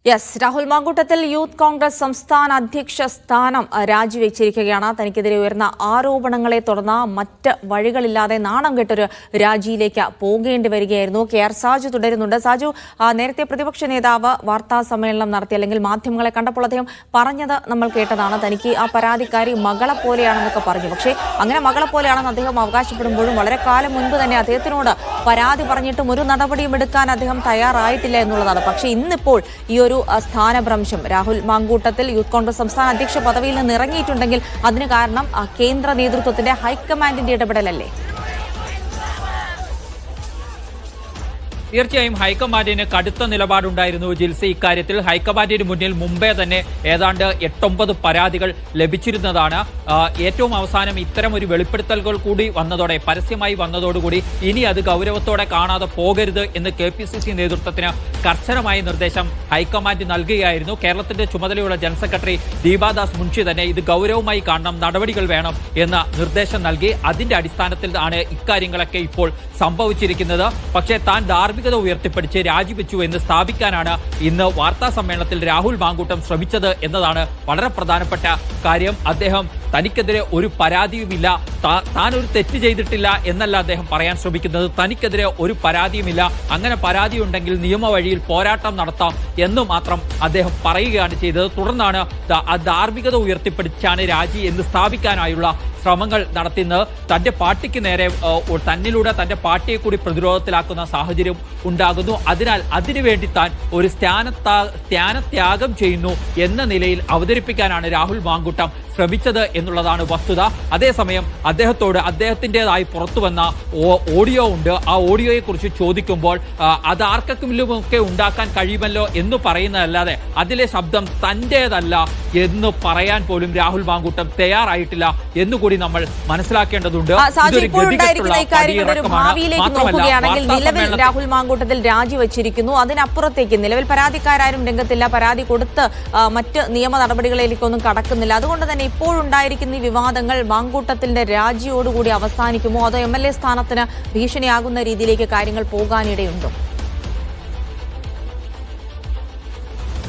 Yes, Rahul Mamkootathil youth Congress സംസ്ഥാന അധ്യക്ഷ സ്ഥാനം രാജിവെച്ചിരിക്കുകയാണ്. തനിക്കെതിരെ ഉയർന്ന ആരോപണങ്ങളെ തുടർന്ന് മറ്റ് വഴികളില്ലാതെ നാണം കെട്ടൊരു രാജിയിലേക്ക് പോകേണ്ടി വരികയായിരുന്നു. KR സാജു തുടരുന്നുണ്ട്. സാജു, നേരത്തെ പ്രതിപക്ഷ നേതാവ് വാർത്താ സമ്മേളനം നടത്തി അല്ലെങ്കിൽ മാധ്യമങ്ങളെ കണ്ടപ്പോൾ അദ്ദേഹം പറഞ്ഞത് നമ്മൾ കേട്ടതാണ്. തനിക്ക് ആ പരാതിക്കാരി മകളെ പോലെയാണെന്നൊക്കെ പറഞ്ഞു. പക്ഷേ അങ്ങനെ മകളെ പോലെയാണെന്ന് അദ്ദേഹം അവകാശപ്പെടുമ്പോഴും വളരെ കാലം മുൻപ് തന്നെ അദ്ദേഹത്തിനോട് പരാതി പറഞ്ഞിട്ടും ഒരു നടപടിയും എടുക്കാൻ അദ്ദേഹം തയ്യാറായിട്ടില്ല എന്നുള്ളതാണ്. പക്ഷേ ഇന്നിപ്പോൾ ഈ ഒരു സ്ഥാനഭ്രംശം രാഹുൽ മാങ്കൂട്ടത്തിൽ യൂത്ത് കോൺഗ്രസ് സംസ്ഥാന അധ്യക്ഷ പദവിയിൽ നിന്ന് ഇറങ്ങിയിട്ടുണ്ടെങ്കിൽ അതിന് കാരണം കേന്ദ്ര നേതൃത്വത്തിന്റെ ഹൈക്കമാൻഡിന്റെ ഇടപെടലല്ലേ? തീർച്ചയായും ഹൈക്കമാൻഡിന് കടുത്ത നിലപാടുണ്ടായിരുന്നു ജിൽസി. ഇക്കാര്യത്തിൽ ഹൈക്കമാൻഡിന് മുന്നിൽ മുമ്പേ തന്നെ ഏതാണ്ട് 8-9 പരാതികൾ ലഭിച്ചിരുന്നതാണ്. ഏറ്റവും അവസാനം ഇത്തരം ഒരു വെളിപ്പെടുത്തലുകൾ കൂടി വന്നതോടെ, പരസ്യമായി വന്നതോടുകൂടി ഇനി അത് ഗൗരവത്തോടെ കാണാതെ പോകരുത് എന്ന് KPCC നേതൃത്വത്തിന് കർശനമായ നിർദ്ദേശം ഹൈക്കമാൻഡ് നൽകുകയായിരുന്നു. കേരളത്തിന്റെ ചുമതലയുള്ള ജനറൽ സെക്രട്ടറി ദീപാദാസ് മുൻഷി തന്നെ ഇത് ഗൗരവമായി കാണണം, നടപടികൾ വേണം എന്ന നിർദ്ദേശം നൽകി. അതിന്റെ അടിസ്ഥാനത്തിലാണ് ഇക്കാര്യങ്ങളൊക്കെ ഇപ്പോൾ സംഭവിച്ചിരിക്കുന്നത്. പക്ഷേ താൻ ധാർമ്മികത ഉയർത്തിപ്പിടിച്ച് രാജിവെച്ചു എന്ന് സ്ഥാപിക്കാനാണ് ഇന്ന് വാർത്താ സമ്മേളനത്തിൽ രാഹുൽ മാങ്കൂട്ടം ശ്രമിച്ചത് എന്നതാണ് വളരെ പ്രധാനപ്പെട്ട കാര്യം. അദ്ദേഹം തനിക്കെതിരെ ഒരു പരാതിയുമില്ല, താൻ ഒരു തെറ്റ് ചെയ്തിട്ടില്ല എന്നല്ല അദ്ദേഹം പറയാൻ ശ്രമിക്കുന്നത്. തനിക്കെതിരെ ഒരു പരാതിയുമില്ല, അങ്ങനെ പരാതി ഉണ്ടെങ്കിൽ നിയമവഴിയിൽ പോരാട്ടം നടത്താം എന്ന് മാത്രം അദ്ദേഹം പറയുകയാണ് ചെയ്തത്. തുടർന്നാണ് ധാർമ്മികത ഉയർത്തിപ്പിടിച്ചാണ് രാജി എന്ന് സ്ഥാപിക്കാനായുള്ള ശ്രമങ്ങൾ നടത്തുന്നത്. തന്റെ പാർട്ടിക്ക് നേരെ തന്നിലൂടെ തന്റെ പാർട്ടിയെ കൂടി പ്രതിരോധത്തിലാക്കുന്ന സാഹചര്യം ഉണ്ടാകുന്നു. അതിനാൽ അതിനുവേണ്ടി താൻ ഒരു സ്ഥാനത്യാഗം ചെയ്യുന്നു എന്ന നിലയിൽ അവതരിപ്പിക്കാനാണ് രാഹുൽ മാങ്കൂട്ടം ശ്രമിച്ചത് എന്നുള്ളതാണ് വസ്തുത. അതേസമയം അദ്ദേഹത്തിൻ്റെതായി പുറത്തു വന്ന ഓഡിയോ ഉണ്ട്. ആ ഓഡിയോയെ കുറിച്ച് ചോദിക്കുമ്പോൾ അത് ആർക്കെങ്കിലുമൊക്കെ ഉണ്ടാക്കാൻ കഴിയുമല്ലോ എന്ന് പറയുന്നതല്ലാതെ അതിലെ ശബ്ദം തന്റേതല്ല എന്ന് പറയാൻ പോലും രാഹുൽ മാങ്കൂട്ടം തയ്യാറായിട്ടില്ല എന്നുകൂടി നമ്മൾ മനസ്സിലാക്കേണ്ടതുണ്ട്. നിലവിൽ രാഹുൽ മാങ്കൂട്ടത്തിൽ രാജിവെച്ചിരിക്കുന്നു. അതിനപ്പുറത്തേക്ക് നിലവിൽ പരാതിക്കാരും രംഗത്തില്ല, പരാതി കൊടുത്ത് മറ്റ് നിയമ നടപടികളിലേക്കൊന്നും കടക്കുന്നില്ല. അതുകൊണ്ട് തന്നെ ഇപ്പോഴുണ്ടായിരിക്കുന്ന ഈ വിവാദങ്ങൾ മാങ്കൂട്ടത്തിന്റെ രാജിയോടുകൂടി അവസാനിക്കുമോ, അതോ MLA സ്ഥാനത്തിന് ഭീഷണിയാകുന്ന രീതിയിലേക്ക് കാര്യങ്ങൾ പോകാനിടയുണ്ടോ?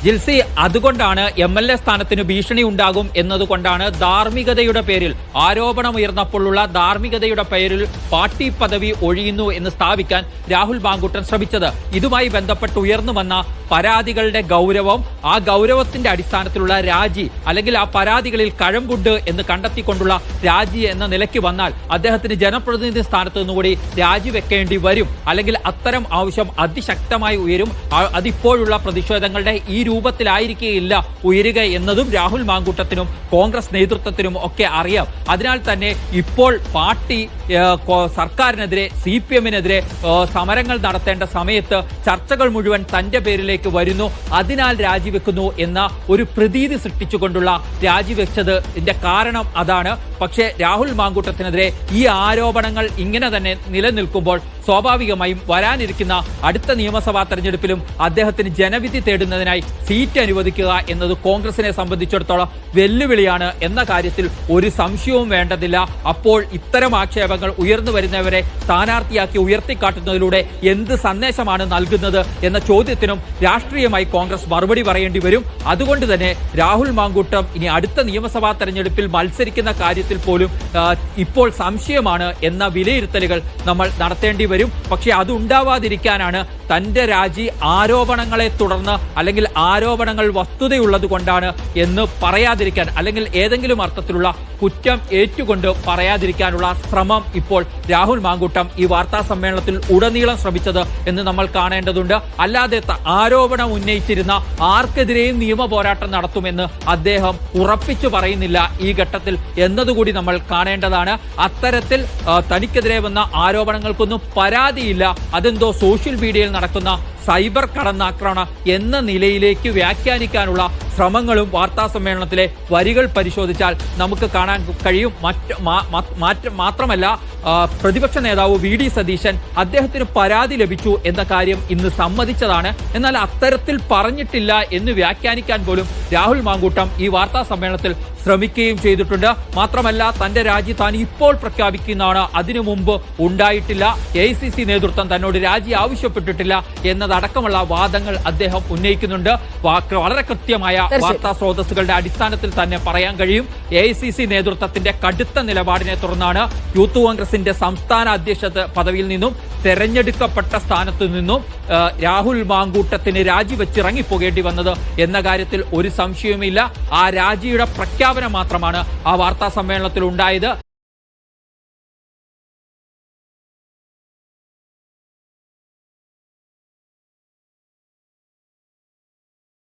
ജിൽസി, അതുകൊണ്ടാണ് MLA സ്ഥാനത്തിന് ഭീഷണി ഉണ്ടാകും എന്നതുകൊണ്ടാണ് ധാർമ്മികതയുടെ പേരിൽ, ആരോപണമുയർന്നപ്പോഴുള്ള ധാർമ്മികതയുടെ പേരിൽ പാർട്ടി പദവി ഒഴിയുന്നു എന്ന് സ്ഥാപിക്കാൻ രാഹുൽ മാങ്കൂട്ടൻ ശ്രമിച്ചത്. ഇതുമായി ബന്ധപ്പെട്ട് ഉയർന്നു വന്ന പരാതികളുടെ ഗൗരവം, ആ ഗൗരവത്തിന്റെ അടിസ്ഥാനത്തിലുള്ള രാജി അല്ലെങ്കിൽ ആ പരാതികളിൽ കഴമ്പുണ്ട് എന്ന് കണ്ടെത്തിക്കൊണ്ടുള്ള രാജി എന്ന നിലയ്ക്ക് വന്നാൽ അദ്ദേഹത്തിന് ജനപ്രതിനിധി സ്ഥാനത്ത് നിന്നുകൂടി രാജിവെക്കേണ്ടി വരും. അല്ലെങ്കിൽ അത്തരം ആവശ്യം അതിശക്തമായി ഉയരും. അതിപ്പോഴുള്ള പ്രതിഷേധങ്ങളുടെ ഈ രൂപത്തിലായിരിക്കുകയില്ല ഉയരുക എന്നതും രാഹുൽ മാങ്കൂട്ടത്തിനും കോൺഗ്രസ് നേതൃത്വത്തിനും ഒക്കെ അറിയാം. അതിനാൽ തന്നെ ഇപ്പോൾ പാർട്ടി സർക്കാരിനെതിരെ, CPM-നെതിരെ സമരങ്ങൾ നടത്തേണ്ട സമയത്ത് ചർച്ചകൾ മുഴുവൻ തന്റെ പേരിലേക്ക് വരുന്നു. അതിനാൽ രാജിവെക്കുന്നു എന്ന ഒരു പ്രതീതി സൃഷ്ടിച്ചുകൊണ്ടുള്ള രാജിവെച്ചതിന്റെ കാരണം അതാണ്. പക്ഷേ രാഹുൽ മാങ്കൂട്ടത്തിനെതിരെ ഈ ആരോപണങ്ങൾ ഇങ്ങനെ തന്നെ നിലനിൽക്കുമ്പോൾ സ്വാഭാവികമായും വരാനിരിക്കുന്ന അടുത്ത നിയമസഭാ തെരഞ്ഞെടുപ്പിലും അദ്ദേഹത്തിന് ജനവിധി തേടുന്നതിനായി സീറ്റ് അനുവദിക്കുക എന്നത് കോൺഗ്രസിനെ സംബന്ധിച്ചിടത്തോളം വെല്ലുവിളിയാണ് എന്ന കാര്യത്തിൽ ഒരു സംശയവും വേണ്ടതില്ല. അപ്പോൾ ഇത്തരം ആക്ഷേപങ്ങൾ ഉയർന്നു വരുന്നവരെ സ്ഥാനാർത്ഥിയാക്കി ഉയർത്തിക്കാട്ടുന്നതിലൂടെ എന്ത് സന്ദേശമാണ് നൽകുന്നത് എന്ന ചോദ്യത്തിനും രാഷ്ട്രീയമായി കോൺഗ്രസ് മറുപടി പറയേണ്ടി വരും. അതുകൊണ്ട് തന്നെ രാഹുൽ മാങ്കൂട്ടം ഇനി അടുത്ത നിയമസഭാ തെരഞ്ഞെടുപ്പിൽ മത്സരിക്കുന്ന കാര്യത്തിൽ പോലും ഇപ്പോൾ സംശയമാണ് എന്ന വിലയിരുത്തലുകൾ നമ്മൾ നടത്തേണ്ടി വരും. പക്ഷെ അതുണ്ടാവാതിരിക്കാനാണ് തന്റെ രാജി ആരോപണങ്ങളെ തുടർന്ന് അല്ലെങ്കിൽ ആരോപണങ്ങൾ വസ്തുതയുള്ളത് കൊണ്ടാണ് എന്ന് പറയാതിരിക്കാൻ, അല്ലെങ്കിൽ ഏതെങ്കിലും അർത്ഥത്തിലുള്ള കുറ്റം ഏറ്റുകൊണ്ട് പറയാതിരിക്കാനുള്ള ശ്രമം ഇപ്പോൾ രാഹുൽ മാങ്കൂട്ടം ഈ വാർത്താ സമ്മേളനത്തിൽ ഉടനീളം ശ്രമിച്ചത് എന്ന് നമ്മൾ കാണേണ്ടതുണ്ട്. അല്ലാതെ ആരോപണം ഉന്നയിച്ചിരുന്ന ആർക്കെതിരെയും നിയമ പോരാട്ടം നടത്തുമെന്ന് അദ്ദേഹം ഉറപ്പിച്ചു പറയുന്നില്ല ഈ ഘട്ടത്തിൽ എന്നതുകൂടി നമ്മൾ കാണേണ്ടതാണ്. അത്തരത്തിൽ തനിക്കെതിരെ വന്ന ആരോപണങ്ങൾക്കൊന്നും പരാതിയില്ല, അതെന്തോ സോഷ്യൽ മീഡിയയിൽ നടക്കുന്ന സൈബർ കടന്നാക്രമണം എന്ന നിലയിലേക്ക് വ്യാഖ്യാനിക്കാനുള്ള ശ്രമങ്ങളും വാർത്താ സമ്മേളനത്തിലെ വരികൾ പരിശോധിച്ചാൽ നമുക്ക് കാണാൻ കഴിയും. മാത്രമല്ല പ്രതിപക്ഷ നേതാവ് VD സതീശൻ അദ്ദേഹത്തിന് പരാതി ലഭിച്ചു എന്ന കാര്യം ഇന്ന് സമ്മതിച്ചതാണ്. എന്നാൽ അത്തരത്തിൽ പറഞ്ഞിട്ടില്ല എന്ന് വ്യാഖ്യാനിക്കാൻ പോലും രാഹുൽ മാങ്കൂട്ടം ഈ വാർത്താ സമ്മേളനത്തിൽ ശ്രമിക്കുകയും ചെയ്തിട്ടുണ്ട്. മാത്രമല്ല തന്റെ രാജി താൻ ഇപ്പോൾ പ്രഖ്യാപിക്കുന്നതാണ്, അതിനു മുമ്പ് ഉണ്ടായിട്ടില്ല, AICC നേതൃത്വം തന്നോട് രാജി ആവശ്യപ്പെട്ടിട്ടില്ല എന്നതടക്കമുള്ള വാദങ്ങൾ അദ്ദേഹം ഉന്നയിക്കുന്നുണ്ട്. വളരെ കൃത്യമായ വാർത്താ സ്രോതസ്സുകളുടെ അടിസ്ഥാനത്തിൽ തന്നെ പറയാൻ കഴിയും. AICC നേതൃത്വത്തിന്റെ കടുത്ത നിലപാടിനെ തുടർന്നാണ് യൂത്ത് കോൺഗ്രസിന്റെ സംസ്ഥാന അധ്യക്ഷ പദവിയിൽ നിന്നും തെരഞ്ഞെടുക്കപ്പെട്ട സ്ഥാനത്ത് നിന്നും രാഹുൽ മാങ്കൂട്ടത്തിന് രാജിവെച്ചിറങ്ങിപ്പോകേണ്ടി വന്നത് എന്ന കാര്യത്തിൽ ഒരു സംശയവുമില്ല. ആ രാജിയുടെ പ്രഖ്യാപനം മാത്രമാണ് ആ വാർത്താ സമ്മേളനത്തിൽ ഉണ്ടായത്.